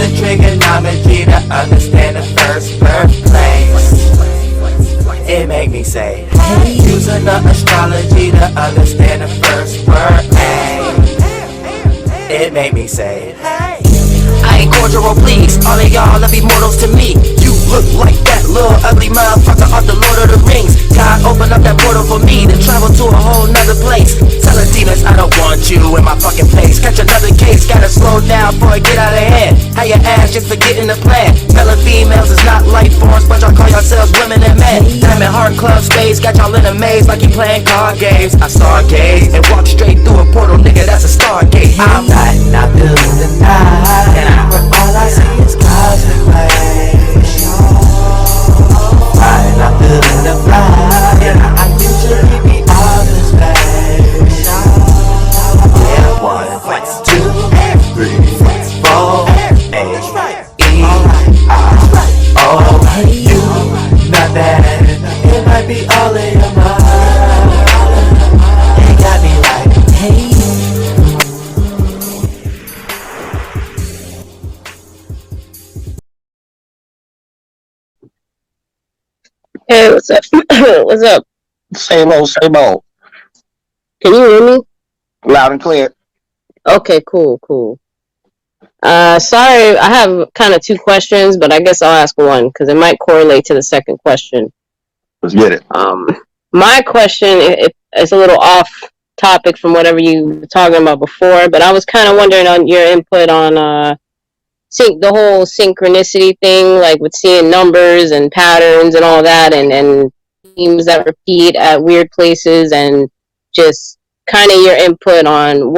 using trigonometry to understand the first birthplace. It make me say, hey. Using the astrology to understand the first word, hey. It made me say, hey. I ain't cordial, please. All of y'all love immortals to me. You look like that little ugly motherfucker off the Lord of the Rings. God opened up that portal for me to travel to a whole nother place. Tell the demons I don't want you in my fucking place. Catch another case, gotta slow down before it get out of hand. How your ass just forgetting the plan. Telling females is not life forms, but y'all call yourselves women and men. Diamond Heart Club space, got y'all in a maze like you playing card games. I stargaze and walk straight through a portal, nigga, that's a Stargate. I'm lighting up through the night, but all I see is cosmic rays. Riding up through the fly, and I usually be on the space. Yeah, 1, 2, 3, 4, 8, oh, you, not that. It might be all in your mind. It got me like, hey. Hey, what's up? What's up? Same old, same old. Can you hear me? Loud and clear. Okay, cool. Sorry, I have kind of two questions, but I guess I'll ask one because it might correlate to the second question. Let's get it. My question is a little off topic from whatever you were talking about before, but I was kind of wondering on your input on the whole synchronicity thing, like with seeing numbers and patterns and all that, and themes that repeat at weird places, and just kind of your input on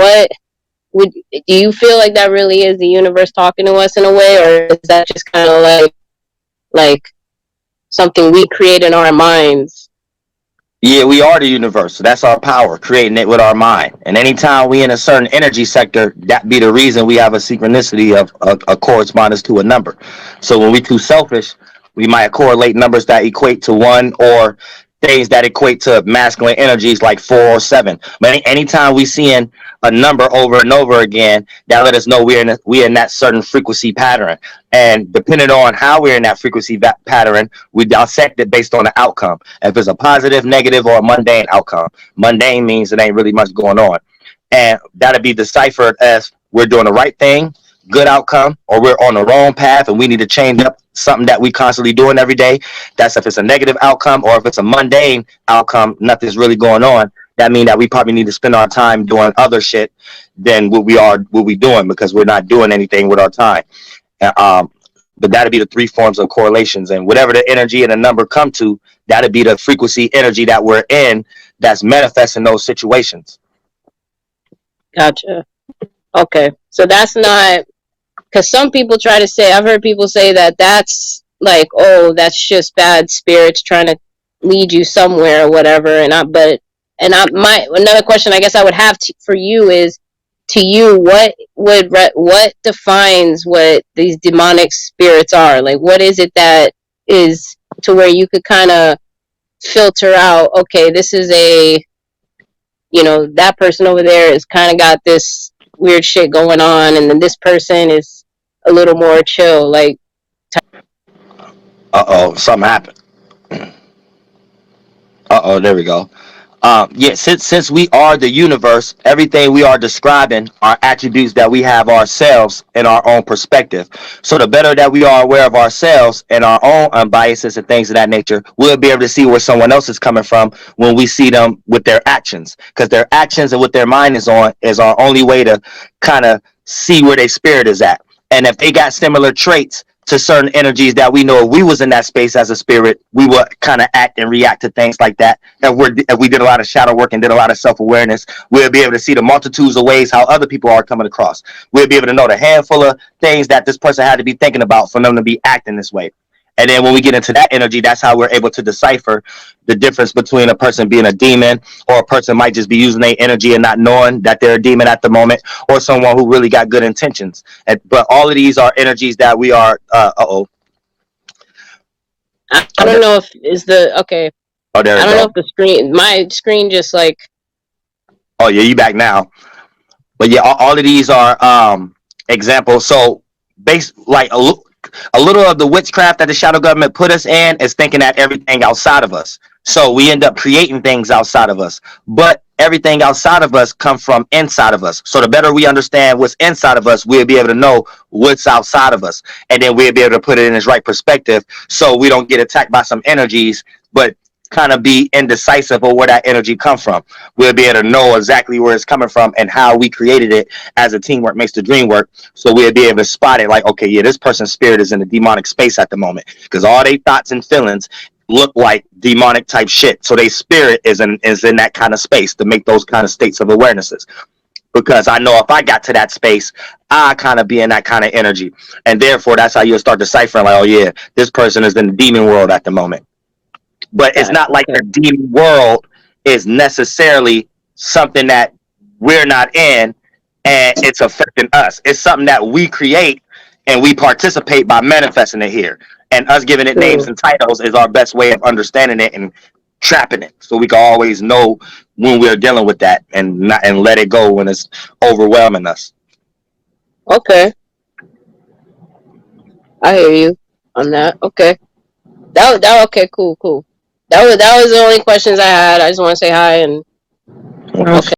do you feel like that really is the universe talking to us in a way, or is that just kind of like something we create in our minds? Yeah, we are the universe. So that's our power, creating it with our mind. And anytime we in a certain energy sector, that be the reason we have a synchronicity of a correspondence to a number. So when we too selfish, we might correlate numbers that equate to 1 or things that equate to masculine energies like 4 or 7. But anytime we seeing a number over and over again, that let us know we're in that certain frequency pattern. And depending on how we're in that frequency pattern, we dissect it based on the outcome. If it's a positive, negative, or a mundane outcome. Mundane means it ain't really much going on. And that'll be deciphered as we're doing the right thing, good outcome, or we're on the wrong path and we need to change up something that we constantly doing every day. That's if it's a negative outcome, or if it's a mundane outcome, nothing's really going on. That means that we probably need to spend our time doing other shit than what we doing, because we're not doing anything with our time. But that'll be the 3 forms of correlations, and whatever the energy and the number come to, that'll be the frequency energy that we're in that's manifesting those situations. Gotcha. Okay, so that's not, because some people try to say, I've heard people say that that's like, oh, that's just bad spirits trying to lead you somewhere or whatever. My another question I guess I would have for you is, to you, what defines what these demonic spirits are? Like, what is it that is to where you could kind of filter out, okay, this is that person over there is kind of got this weird shit going on, and then this person is a little more chill, like. Something happened. There we go. Yeah, since we are the universe, everything we are describing are attributes that we have ourselves in our own perspective. So the better that we are aware of ourselves and our own biases and things of that nature, we'll be able to see where someone else is coming from when we see them with their actions. Because their actions and what their mind is on is our only way to kind of see where their spirit is at. And if they got similar traits to certain energies that we know if we was in that space as a spirit, we would kind of act and react to things like that. If we did a lot of shadow work and did a lot of self-awareness, we'll be able to see the multitudes of ways how other people are coming across. We'll be able to know the handful of things that this person had to be thinking about for them to be acting this way. And then when we get into that energy, that's how we're able to decipher the difference between a person being a demon, or a person might just be using their energy and not knowing that they're a demon at the moment, or someone who really got good intentions. But all of these are energies that we are. I don't know if is the okay. Oh, there. I don't know if my screen just like. Oh yeah, you back now. But yeah, all of these are examples. So based like a little of the witchcraft that the shadow government put us in is thinking that everything outside of us. So we end up creating things outside of us, but everything outside of us come from inside of us. So the better we understand what's inside of us, we'll be able to know what's outside of us, and then we'll be able to put it in its right perspective, so we don't get attacked by some energies, but kind of be indecisive of where that energy come from. We'll be able to know exactly where it's coming from and how we created it, as a teamwork makes the dream work. So we'll be able to spot it, like, okay, yeah, this person's spirit is in a demonic space at the moment, because all their thoughts and feelings look like demonic type shit. So their spirit is in that kind of space to make those kind of states of awarenesses. Because I know if I got to that space, I kind of be in that kind of energy. And therefore, that's how you'll start deciphering, like, oh yeah, this person is in the demon world at the moment. But it's not like the demon world is necessarily something that we're not in and it's affecting us. It's something that we create and we participate by manifesting it here. And us giving it names and titles is our best way of understanding it and trapping it, so we can always know when we're dealing with that and not and let it go when it's overwhelming us. Okay, I hear you on that. Okay, that okay, cool. That was the only questions I had. I just want to say hi and okay.